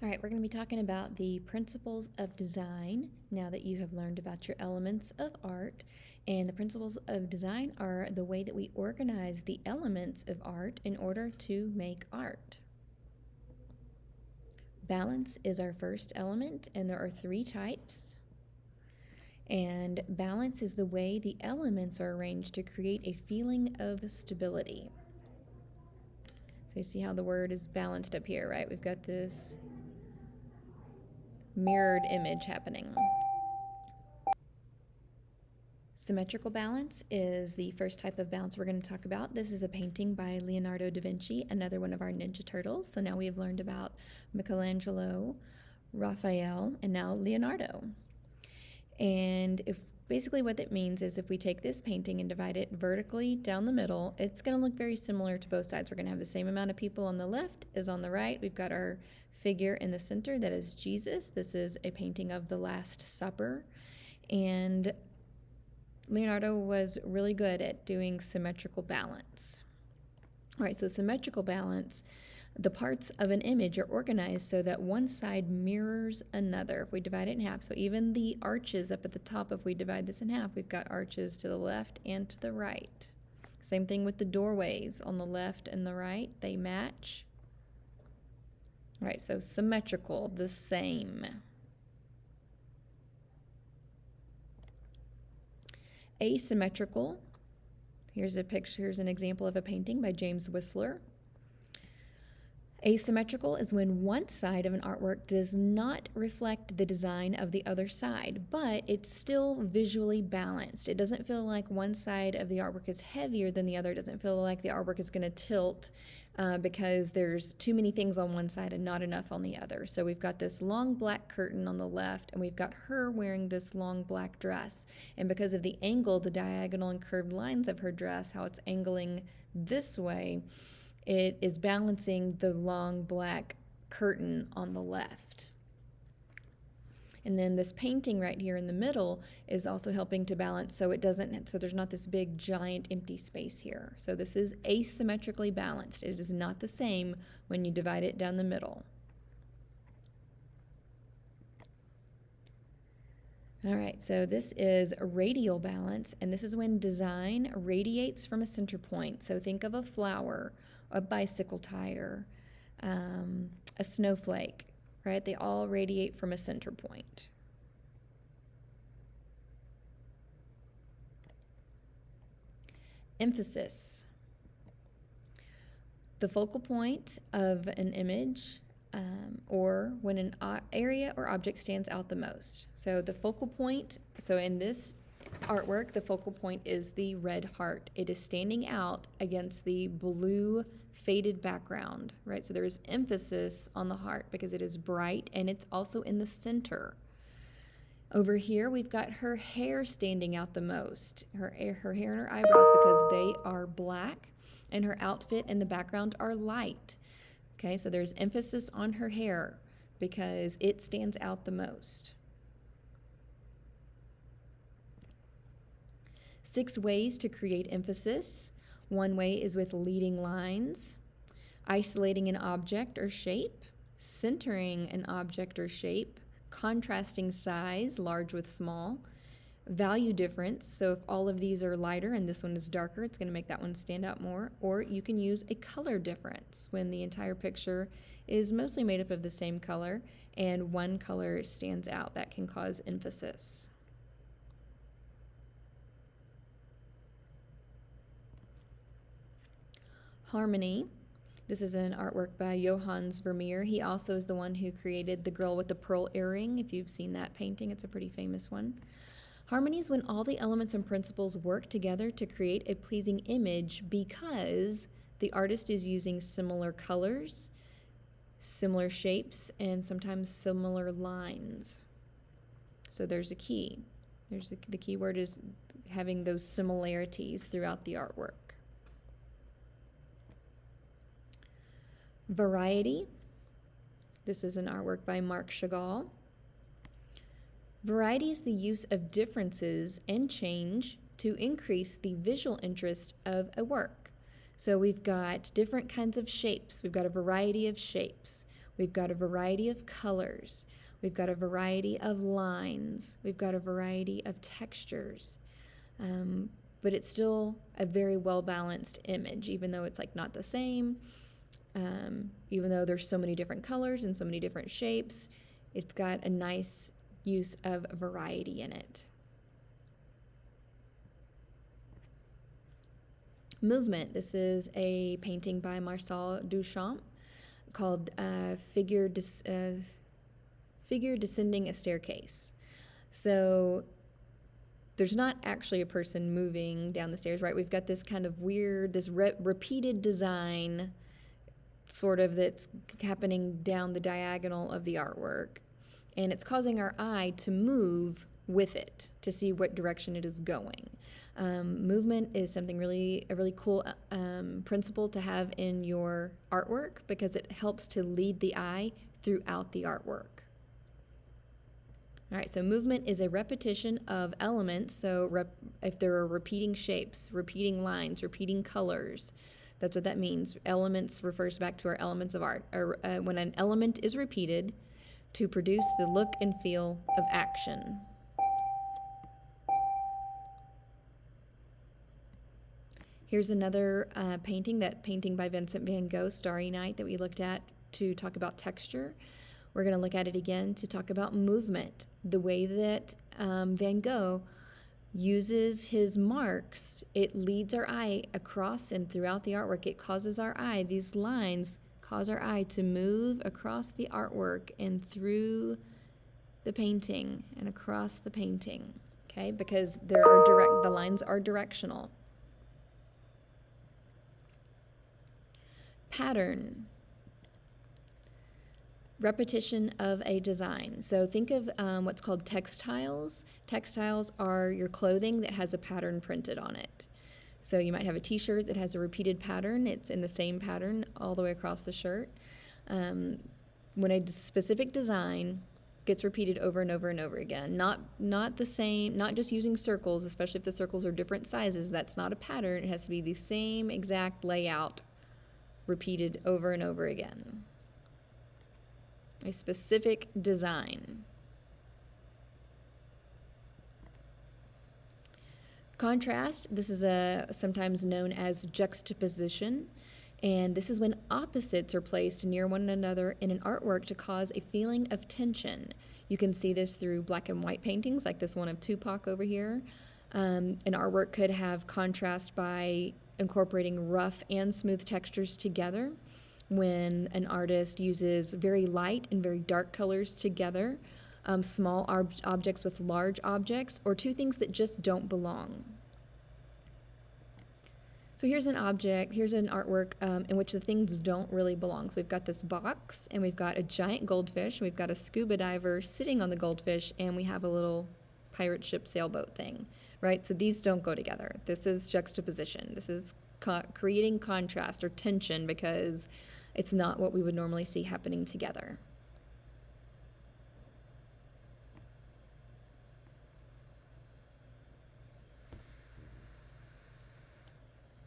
All right, we're going to be talking about the principles of design now that you have learned about your elements of art. And the principles of design are the way that we organize the elements of art in order to make art. Balance is our first element, and there are 3 types. And balance is the way the elements are arranged to create a feeling of stability. So you see how the word is balanced up here, right? We've got this mirrored image happening. Symmetrical balance is the first type of balance we're going to talk about. This is a painting by Leonardo da Vinci, another one of our Ninja Turtles. So now we have learned about Michelangelo, Raphael, and now Leonardo. And basically what that means is if we take this painting and divide it vertically down the middle, it's going to look very similar to both sides. We're going to have the same amount of people on the left as on the right. We've got our figure in the center, that is Jesus. This is a painting of the Last Supper. And Leonardo was really good at doing symmetrical balance. All right, so symmetrical balance, the parts of an image are organized so that one side mirrors another. If we divide it in half, so even the arches up at the top, if we divide this in half, we've got arches to the left and to the right. Same thing with the doorways on the left and the right, they match. All right, so symmetrical, the same. Asymmetrical, here's a picture, here's an example of a painting by James Whistler. Asymmetrical is when one side of an artwork does not reflect the design of the other side, but it's still visually balanced. It doesn't feel like one side of the artwork is heavier than the other. It doesn't feel like the artwork is going to tilt because there's too many things on one side and not enough on the other. So we've got this long black curtain on the left, and we've got her wearing this long black dress. And because of the angle, the diagonal and curved lines of her dress, how it's angling this way, it is balancing the long black curtain on the left. And then this painting right here in the middle is also helping to balance so there's not this big giant empty space here. So this is asymmetrically balanced. It is not the same when you divide it down the middle. All right, so this is radial balance, and this is when design radiates from a center point. So think of a flower, a bicycle tire, a snowflake, right? They all radiate from a center point. Emphasis. The focal point of an image or when an area or object stands out the most. So the focal point, so in this artwork, the focal point is the red heart. It is standing out against the blue faded background, right? So there is emphasis on the heart because it is bright and it's also in the center. Over here, we've got her hair standing out the most, her hair and her eyebrows because they are black, and her outfit and the background are light. Okay, so there's emphasis on her hair because it stands out the most. 6 ways to create emphasis. One way is with leading lines, isolating an object or shape, centering an object or shape, contrasting size, large with small, value difference. So if all of these are lighter and this one is darker, it's going to make that one stand out more. Or you can use a color difference when the entire picture is mostly made up of the same color and one color stands out. That can cause emphasis. Harmony. This is an artwork by Johannes Vermeer. He also is the one who created The Girl with the Pearl Earring. If you've seen that painting, it's a pretty famous one. Harmony is when all the elements and principles work together to create a pleasing image because the artist is using similar colors, similar shapes, and sometimes similar lines. So there's a key. The key word is having those similarities throughout the artwork. Variety. This is an artwork by Marc Chagall. Variety is the use of differences and change to increase the visual interest of a work. So we've got different kinds of shapes. We've got a variety of shapes. We've got a variety of colors. We've got a variety of lines. We've got a variety of textures. But it's still a very well-balanced image, even though it's like not the same. Even though there's so many different colors and so many different shapes, it's got a nice use of variety in it. Movement. This is a painting by Marcel Duchamp called Figure Descending a Staircase. So there's not actually a person moving down the stairs, right? We've got this kind of weird, repeated design sort of that's happening down the diagonal of the artwork. And it's causing our eye to move with it to see what direction it is going. Movement is something a really cool principle to have in your artwork because it helps to lead the eye throughout the artwork. All right, so movement is a repetition of elements. So if there are repeating shapes, repeating lines, repeating colors, that's what that means. Elements refers back to our elements of art. When an element is repeated to produce the look and feel of action. Here's another painting by Vincent van Gogh, Starry Night, that we looked at to talk about texture. We're going to look at it again to talk about movement. The way that Van Gogh uses his marks, it leads our eye across and throughout the artwork. It causes our eye, these lines cause our eye to move across the artwork and through the painting and across the painting, okay? Because the lines are directional. Pattern. Repetition of a design. So think of what's called textiles. Textiles are your clothing that has a pattern printed on it. So you might have a t-shirt that has a repeated pattern. It's in the same pattern all the way across the shirt. When a specific design gets repeated over and over and over again, not the same, not just using circles, especially if the circles are different sizes, that's not a pattern. It has to be the same exact layout repeated over and over again. A specific design. Contrast, this is sometimes known as juxtaposition, and this is when opposites are placed near one another in an artwork to cause a feeling of tension. You can see this through black and white paintings, like this one of Tupac over here. An artwork could have contrast by incorporating rough and smooth textures together. When an artist uses very light and very dark colors together, small objects with large objects, or two things that just don't belong. So here's an artwork in which the things don't really belong. So we've got this box, and we've got a giant goldfish, we've got a scuba diver sitting on the goldfish, and we have a little pirate ship sailboat thing, right? So these don't go together. This is juxtaposition. This is creating contrast or tension because it's not what we would normally see happening together.